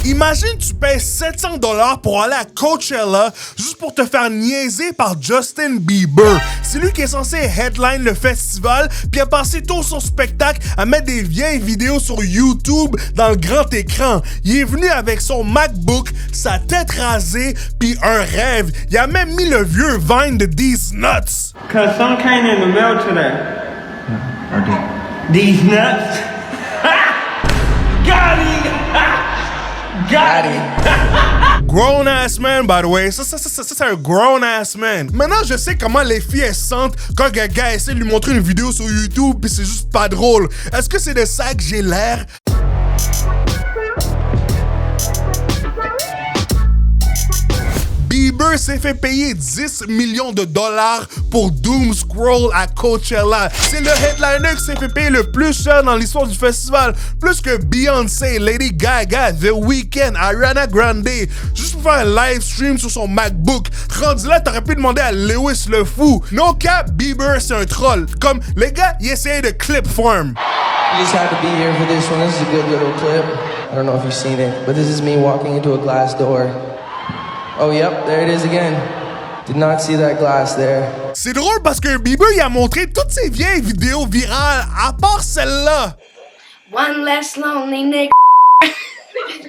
Imagine tu payes 700$ pour aller à Coachella juste pour te faire niaiser par Justin Bieber. C'est lui qui est censé headline le festival puis a passé tout son spectacle à mettre des vieilles vidéos sur YouTube dans le grand écran. Il est venu avec son MacBook, sa tête rasée puis un rêve. Il a même mis le vieux Vine de These Nuts. Cause some came in the mail today. These nuts. Got him! Got him! Grown ass man, by the way. Ça, c'est un grown ass man. Maintenant, je sais comment les filles elles sentent quand un gars essaie de lui montrer une vidéo sur YouTube pis c'est juste pas drôle. Est-ce que c'est de ça que j'ai l'air? Bieber s'est fait payer 10 millions de dollars pour Doom Scroll à Coachella. C'est le headliner qui s'est fait payer le plus cher dans l'histoire du festival. Plus que Beyoncé, Lady Gaga, The Weeknd, Ariana Grande. Juste pour faire un live stream sur son MacBook. Rendu là, t'aurais pu demander à Lewis le Fou. No cap, Bieber c'est un troll. Comme les gars, ils essayaient de clip form. You just had to be here for this one. This is a good little clip. I don't know if you've seen it, but this is me walking into a glass door. Oh, yep, there it is again. Did not see that glass there. C'est drôle parce que Bieber il a montré toutes ses vieilles vidéos virales, à part celle-là. One less lonely nigga.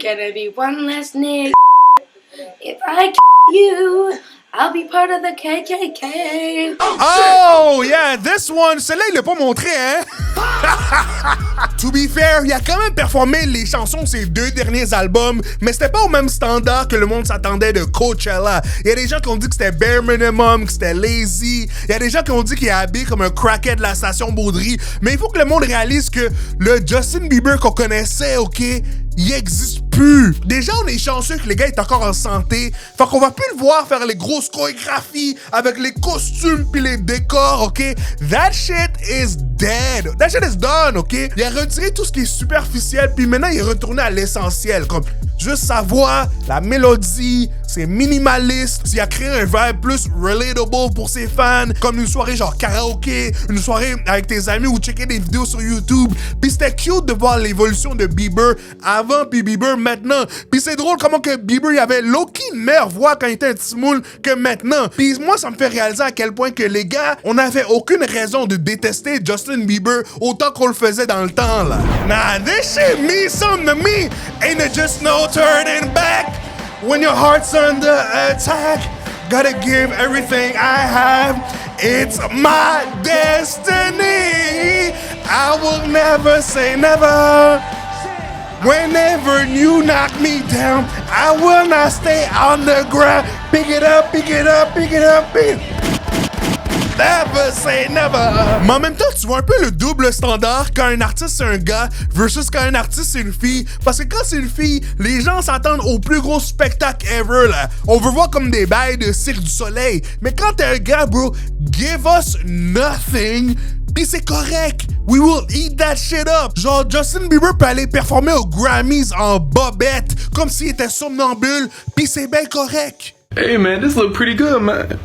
Gonna be one less nigga. If I you, I'll be part of the KKK. Oh, yeah, this one. Celle-là, il l'a pas montré, hein? To be fair, il a quand même performé les chansons de ses 2 derniers albums, mais c'était pas au même standard que le monde s'attendait de Coachella. Il y a des gens qui ont dit que c'était bare minimum, que c'était lazy. Il y a des gens qui ont dit qu'il est habillé comme un crackhead de la station Baudry. Mais il faut que le monde réalise que le Justin Bieber qu'on connaissait, OK, il existe plus. Déjà, on est chanceux que les gars est encore en santé. Fait qu'on va plus le voir faire les grosses chorégraphies avec les costumes puis les décors, OK? That shit is dead. That shit is done, OK? Il a retiré tout ce qui est superficiel puis maintenant il est retourné à l'essentiel. Comme juste sa voix, la mélodie, c'est minimaliste. Il a créé un vibe plus relatable pour ses fans, comme une soirée genre karaoké, une soirée avec tes amis ou checker des vidéos sur YouTube. Puis c'était cute de voir l'évolution de Bieber avant puis Bieber maintenant. Puis c'est drôle comment que Bieber il avait low-key une meilleure voix quand il était un petit moule que maintenant. Puis moi ça me fait réaliser à quel point que les gars, on n'avait aucune raison de détester Justin Bieber autant qu'on le faisait dans le temps là. Nah, this shit means something to me. Ain't it just no turning back? When your heart's under attack, gotta give everything I have. It's my destiny. I will never say never. Whenever you knock me down, I will not stay on the ground. Pick it up, pick it up, pick it up, pick it up. Never say never. Mais en même temps, tu vois un peu le double standard quand un artiste c'est un gars versus quand un artiste c'est une fille. Parce que quand c'est une fille, les gens s'attendent au plus gros spectacle ever là. On veut voir comme des bails de Cirque du Soleil. Mais quand t'es un gars, bro, give us nothing. Pis c'est correct. We will eat that shit up. Genre, Justin Bieber peut aller performer aux Grammys en bobette, comme s'il était somnambule, pis c'est bien correct. Hey man, this look pretty good, man.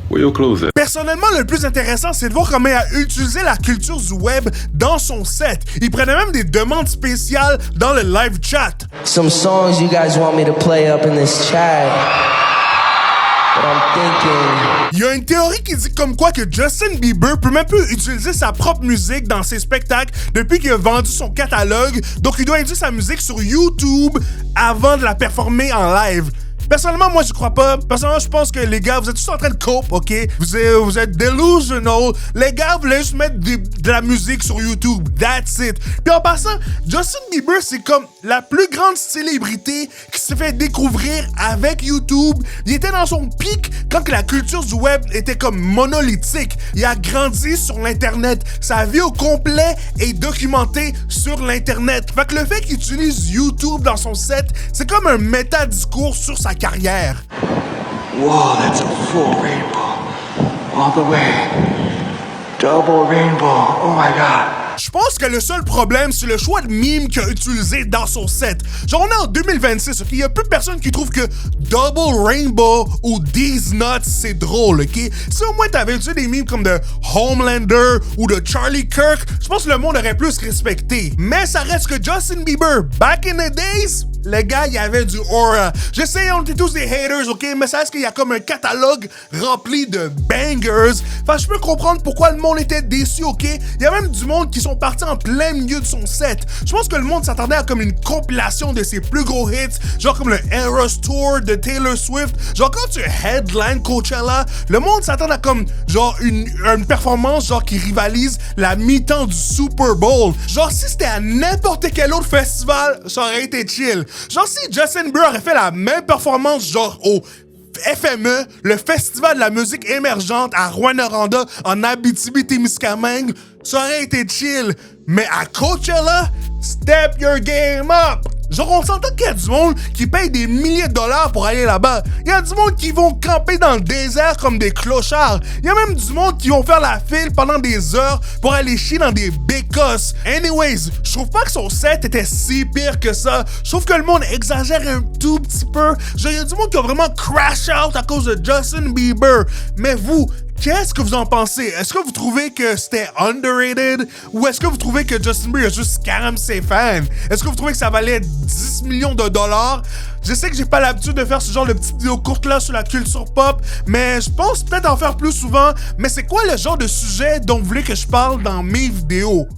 Where your clothes at? Personnellement, le plus intéressant, c'est de voir comment il a utilisé la culture du web dans son set. Il prenait même des demandes spéciales dans le live chat. Some songs you guys want me to play up in this chat. But I'm thinking... Il y a une théorie qui dit comme quoi que Justin Bieber peut même plus utiliser sa propre musique dans ses spectacles depuis qu'il a vendu son catalogue, donc il doit utiliser sa musique sur YouTube avant de la performer en live. Personnellement, moi, je crois pas. Personnellement, je pense que les gars, vous êtes tous en train de cope, OK? Vous êtes delusional. Les gars voulaient juste mettre de la musique sur YouTube. That's it. Puis en passant, Justin Bieber, c'est comme la plus grande célébrité qui s'est fait découvrir avec YouTube. Il était dans son pic quand la culture du web était comme monolithique. Il a grandi sur l'Internet. Sa vie au complet est documentée sur l'Internet. Fait que le fait qu'il utilise YouTube dans son set, c'est comme un métadiscours sur sa carrière. Whoa, that's a full rainbow. All the way. Double rainbow. Oh my god. Je pense que le seul problème, c'est le choix de mime qu'il a utilisé dans son set. Genre, on est en 2026, OK? Il y a plus personne qui trouve que Double Rainbow ou These Nuts, c'est drôle, OK? Si au moins t'avais utilisé des mimes comme de Homelander ou de Charlie Kirk, je pense que le monde aurait plus respecté. Mais ça reste que Justin Bieber, back in the days, Le gars, il avait du aura. Je sais, on était tous des haters, ok? Mais ça reste qu'il y a comme un catalogue rempli de bangers. Enfin, je peux comprendre pourquoi le monde était déçu, ok? Il y a même du monde qui sont partis en plein milieu de son set. Je pense que le monde s'attendait à comme une compilation de ses plus gros hits, genre comme le Eras Tour de Taylor Swift. Genre quand tu headline Coachella, le monde s'attend à comme genre une performance genre qui rivalise la mi-temps du Super Bowl. Genre si c'était à n'importe quel autre festival, ça aurait été chill. Genre si Justin Bieber aurait fait la même performance genre au FME, le Festival de la musique émergente à Rouyn-Noranda en Abitibi-Témiscamingue, ça aurait été chill. Mais à Coachella, step your game up! Genre, on s'entend qu'il y a du monde qui paye des milliers de dollars pour aller là-bas. Il y a du monde qui vont camper dans le désert comme des clochards. Il y a même du monde qui vont faire la file pendant des heures pour aller chier dans des bécosses. Anyways, je trouve pas que son set était si pire que ça. Je trouve que le monde exagère un tout petit peu. Genre, il y a du monde qui a vraiment crash out à cause de Justin Bieber. Mais vous, qu'est-ce que vous en pensez? Est-ce que vous trouvez que c'était underrated? Ou est-ce que vous trouvez que Justin Bieber a juste scam ses fans? Est-ce que vous trouvez que ça valait 10 millions de dollars? Je sais que j'ai pas l'habitude de faire ce genre de petites vidéos courtes là sur la culture pop, mais je pense peut-être en faire plus souvent. Mais c'est quoi le genre de sujet dont vous voulez que je parle dans mes vidéos?